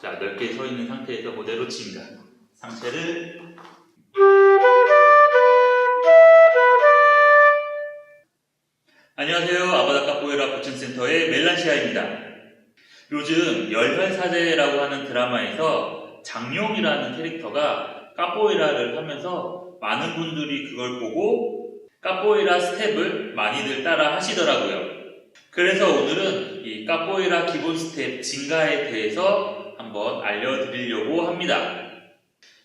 자, 넓게 서 있는 상태에서 그대로 칩니다. 상체를 안녕하세요. 아바다 카포에이라 코칭센터의 멜란시아입니다. 요즘 열혈사제라고 하는 드라마에서 장용이라는 캐릭터가 카포에이라를 하면서 많은 분들이 그걸 보고 카포에이라 스텝을 많이들 따라 하시더라고요. 그래서 오늘은 이 카포에이라 기본 스텝 진가에 대해서 한번 알려드리려고 합니다.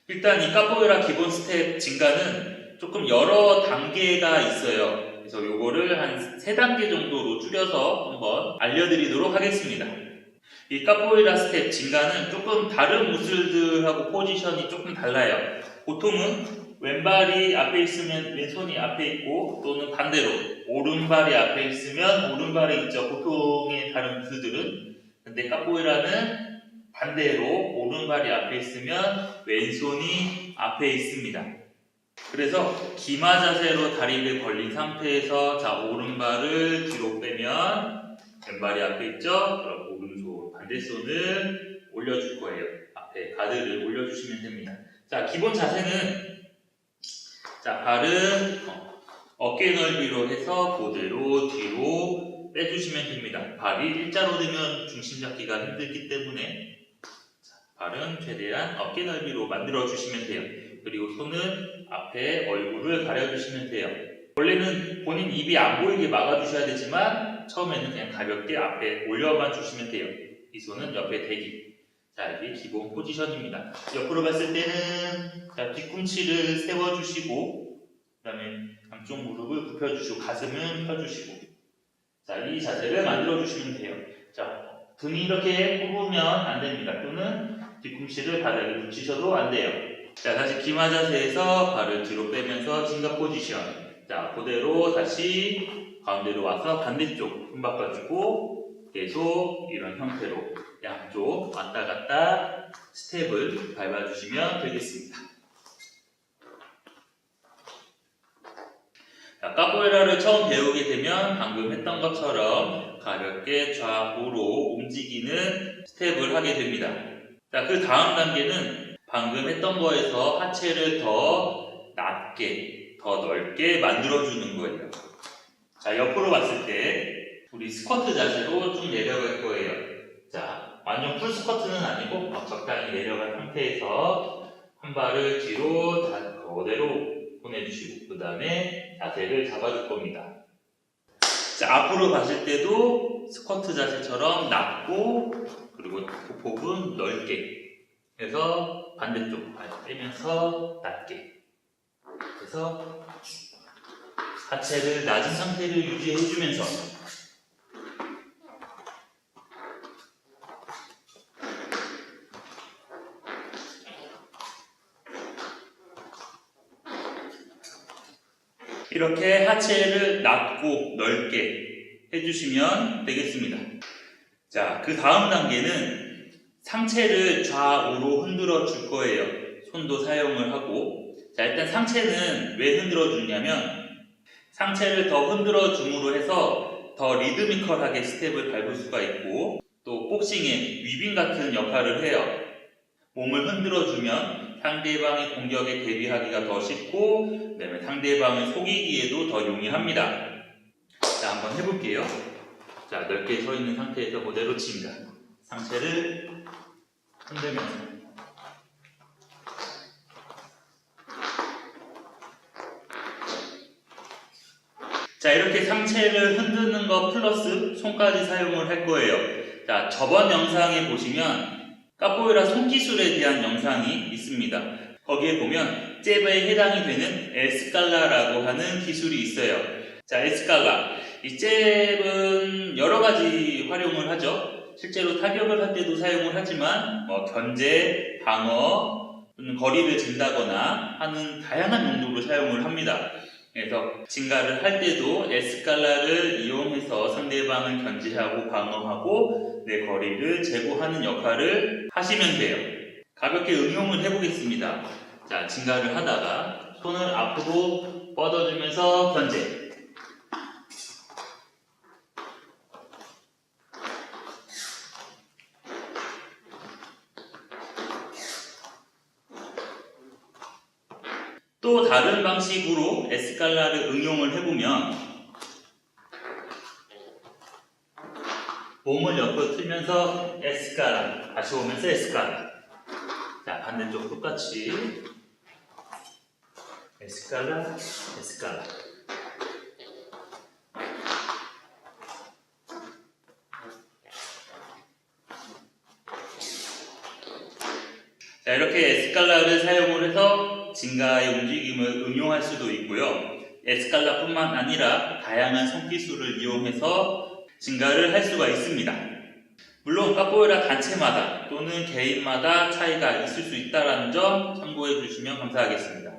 일단 이 카포에이라 기본 스텝 진가는 조금 여러 단계가 있어요. 그래서 요거를 한 3단계 정도로 줄여서 한번 알려드리도록 하겠습니다. 이 카포에이라 스텝 진가는 조금 다른 무술들하고 포지션이 조금 달라요. 보통은 왼발이 앞에 있으면 왼손이 앞에 있고, 또는 반대로 오른발이 앞에 있으면 오른발이 있죠. 보통의 다른 무술들은. 근데 카포에이라는 반대로 오른발이 앞에 있으면 왼손이 앞에 있습니다. 그래서 기마 자세로 다리를 벌린 상태에서 자, 오른발을 뒤로 빼면 왼발이 앞에 있죠? 그럼 오른손 반대손을 올려줄 거예요. 앞에 가드를 올려주시면 됩니다. 자, 기본 자세는 자, 발은 어깨 넓이로 해서 그대로 뒤로 빼주시면 됩니다. 발이 일자로 되면 중심 잡기가 힘들기 때문에 자, 발은 최대한 어깨 넓이로 만들어 주시면 돼요. 그리고 손은 앞에 얼굴을 가려주시면 돼요. 원래는 본인 입이 안 보이게 막아주셔야 되지만 처음에는 그냥 가볍게 앞에 올려만 주시면 돼요. 이 손은 옆에 대기. 자, 이게 기본 포지션입니다. 옆으로 봤을 때는 자, 뒤꿈치를 세워주시고, 그 다음에 양쪽 무릎을 굽혀주시고, 가슴은 펴주시고, 자, 이 자세를 만들어주시면 돼요. 자, 등이 이렇게 굽으면 안 됩니다. 또는 뒤꿈치를 바닥에 붙이셔도 안 돼요. 자, 다시 기마 자세에서 발을 뒤로 빼면서 진가 포지션. 자, 그대로 다시 가운데로 와서 반대쪽 힘 바꿔주고 계속 이런 형태로 양쪽 왔다 갔다 스텝을 밟아주시면 되겠습니다. 자, 카포에이라를 처음 배우게 되면 방금 했던 것처럼 가볍게 좌우로 움직이는 스텝을 하게 됩니다. 자, 그 다음 단계는 방금 했던 거에서 하체를 더 낮게, 더 넓게 만들어주는 거예요. 자, 옆으로 봤을 때 우리 스쿼트 자세로 좀 내려갈 거예요. 자, 완전 풀 스쿼트는 아니고 적당히 내려간 상태에서 한 발을 뒤로 그대로 보내주시고, 그 다음에 자세를 잡아줄 겁니다. 자, 앞으로 봤을 때도 스쿼트 자세처럼 낮고, 그리고 보폭은 넓게 해서 반대쪽 발 빼면서 낮게 해서 하체를 낮은 상태를 유지해주면서 이렇게 하체를 낮고 넓게 해주시면 되겠습니다. 자, 그 다음 단계는 상체를 좌우로 흔들어 줄 거예요. 손도 사용을 하고. 자, 일단 상체는 왜 흔들어 주냐면 상체를 더 흔들어 줌으로 해서 더 리드미컬하게 스텝을 밟을 수가 있고, 또 복싱의 위빙 같은 역할을 해요. 몸을 흔들어 주면 상대방의 공격에 대비하기가 더 쉽고, 그다음에 상대방을 속이기에도 더 용이합니다. 자, 한번 해볼게요. 자, 넓게 서 있는 상태에서 그대로 칩니다. 상체를 흔들면서 자, 이렇게 상체를 흔드는 거 플러스 손까지 사용을 할 거예요. 자, 저번 영상에 보시면 카포에이라 손기술에 대한 영상이 있습니다. 거기에 보면 잽에 해당이 되는 에스칼라라고 하는 기술이 있어요. 자, 에스칼라. 이 잽은 여러 가지 활용을 하죠. 실제로 타격을 할 때도 사용을 하지만 견제, 방어, 또는 거리를 진다거나 하는 다양한 용도로 사용을 합니다. 그래서 진가를 할 때도 에스칼라를 이용해서 상대방을 견제하고 방어하고 내 거리를 제고하는 역할을 하시면 돼요. 가볍게 응용을 해보겠습니다. 자, 진가를 하다가 손을 앞으로 뻗어주면서 견제. 또 다른 방식으로 에스칼라를 응용을 해보면 몸을 옆으로 틀면서 에스칼라, 다시 오면서 에스칼라. 자, 반대쪽 똑같이 에스칼라, 에스칼라. 자, 이렇게 에스칼라를 사용을 해서 증가의 움직임을 응용할 수도 있고요. 에스칼라뿐만 아니라 다양한 손기술을 이용해서 증가를 할 수가 있습니다. 물론 카포에이라 단체마다 또는 개인마다 차이가 있을 수 있다는 점 참고해 주시면 감사하겠습니다.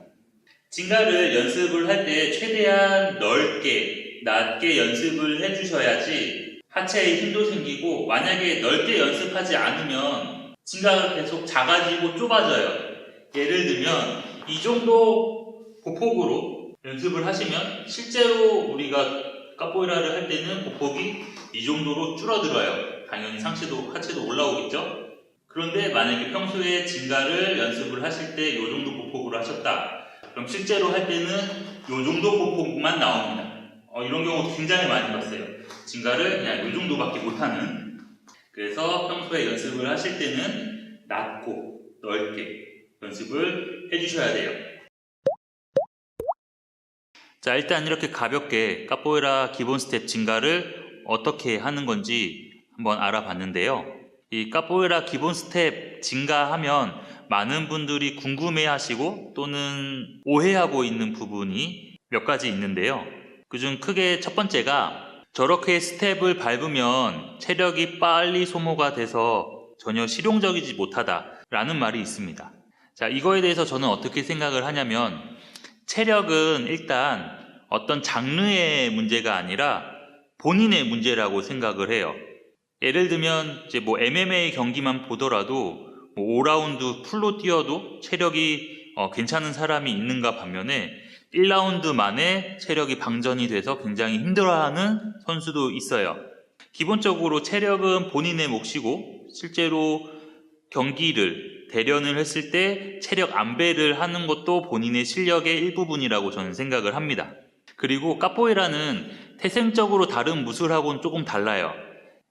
증가를 연습을 할 때 최대한 넓게, 낮게 연습을 해 주셔야지 하체에 힘도 생기고, 만약에 넓게 연습하지 않으면 증가가 계속 작아지고 좁아져요. 예를 들면 이 정도 보폭으로 연습을 하시면 실제로 우리가 카포에이라를 할 때는 보폭이 이 정도로 줄어들어요. 당연히 상체도 하체도 올라오겠죠. 그런데 만약에 평소에 증가를 연습을 하실 때 이 정도 보폭으로 하셨다, 그럼 실제로 할 때는 이 정도 보폭만 나옵니다. 이런 경우 굉장히 많이 봤어요. 증가를 그냥 이 정도밖에 못하는. 그래서 평소에 연습을 하실 때는 낮고 넓게 연습을 해주셔야 돼요. 자, 일단 이렇게 가볍게 카포에이라 기본 스텝 증가를 어떻게 하는 건지 한번 알아봤는데요. 이 카포에이라 기본 스텝 증가하면 많은 분들이 궁금해하시고 또는 오해하고 있는 부분이 몇 가지 있는데요. 그중 크게 첫 번째가 저렇게 스텝을 밟으면 체력이 빨리 소모가 돼서 전혀 실용적이지 못하다라는 말이 있습니다. 자, 이거에 대해서 저는 어떻게 생각을 하냐면, 체력은 일단 어떤 장르의 문제가 아니라 본인의 문제라고 생각을 해요. 예를 들면 이제 MMA 경기만 보더라도 5라운드 풀로 뛰어도 체력이 괜찮은 사람이 있는가 반면에 1라운드 만에 체력이 방전이 돼서 굉장히 힘들어하는 선수도 있어요. 기본적으로 체력은 본인의 몫이고, 실제로 경기를 대련을 했을 때 체력 안배를 하는 것도 본인의 실력의 일부분이라고 저는 생각을 합니다. 그리고 카포에이라는 태생적으로 다른 무술하고는 조금 달라요.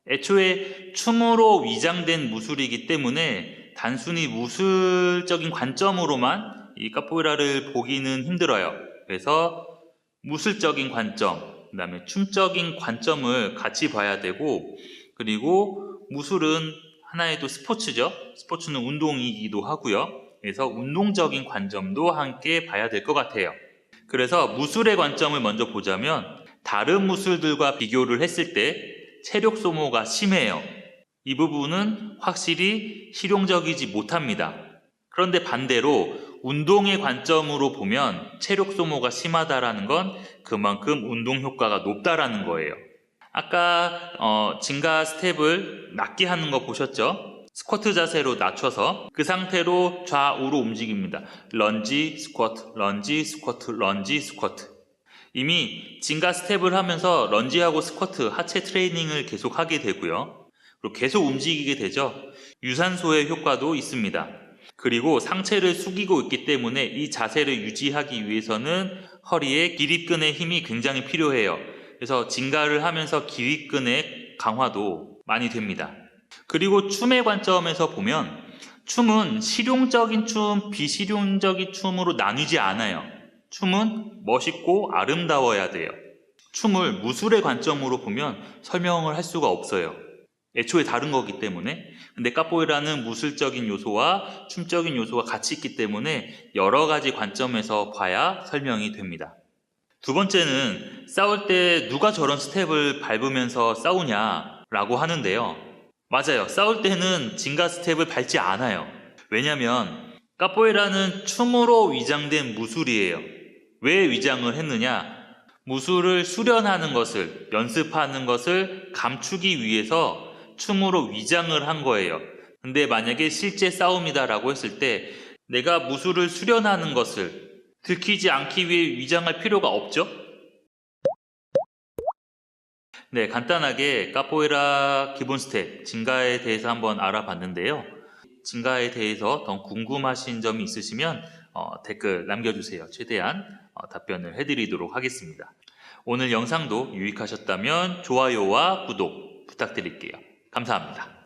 애초에 춤으로 위장된 무술이기 때문에 단순히 무술적인 관점으로만 이 카포에이라를 보기는 힘들어요. 그래서 무술적인 관점, 그 다음에 춤적인 관점을 같이 봐야 되고, 그리고 무술은 하나의 또 스포츠죠. 스포츠는 운동이기도 하고요. 그래서 운동적인 관점도 함께 봐야 될 것 같아요. 그래서 무술의 관점을 먼저 보자면, 다른 무술들과 비교를 했을 때 체력 소모가 심해요. 이 부분은 확실히 실용적이지 못합니다. 그런데 반대로 운동의 관점으로 보면 체력 소모가 심하다라는 건 그만큼 운동 효과가 높다라는 거예요. 아까 증가 스텝을 낮게 하는 거 보셨죠? 스쿼트 자세로 낮춰서 그 상태로 좌우로 움직입니다. 런지, 스쿼트, 런지, 스쿼트, 런지, 스쿼트. 이미 증가 스텝을 하면서 런지하고 스쿼트, 하체 트레이닝을 계속 하게 되고요. 그리고 계속 움직이게 되죠. 유산소의 효과도 있습니다. 그리고 상체를 숙이고 있기 때문에 이 자세를 유지하기 위해서는 허리에 기립근의 힘이 굉장히 필요해요. 그래서 증가를 하면서 기립근의 강화도 많이 됩니다. 그리고 춤의 관점에서 보면 춤은 실용적인 춤, 비실용적인 춤으로 나뉘지 않아요. 춤은 멋있고 아름다워야 돼요. 춤을 무술의 관점으로 보면 설명을 할 수가 없어요. 애초에 다른 거기 때문에. 근데 카포에이라는 무술적인 요소와 춤적인 요소가 같이 있기 때문에 여러 가지 관점에서 봐야 설명이 됩니다. 두 번째는 싸울 때 누가 저런 스텝을 밟으면서 싸우냐라고 하는데요. 맞아요. 싸울 때는 증가 스텝을 밟지 않아요. 왜냐면 카포에이라는 춤으로 위장된 무술이에요. 왜 위장을 했느냐? 무술을 수련하는 것을, 연습하는 것을 감추기 위해서 춤으로 위장을 한 거예요. 근데 만약에 실제 싸움이다라고 했을 때 내가 무술을 수련하는 것을 들키지 않기 위해 위장할 필요가 없죠? 네, 간단하게 카포에이라 기본 스텝, 증가에 대해서 한번 알아봤는데요. 증가에 대해서 더 궁금하신 점이 있으시면 댓글 남겨주세요. 최대한 답변을 해드리도록 하겠습니다. 오늘 영상도 유익하셨다면 좋아요와 구독 부탁드릴게요. 감사합니다.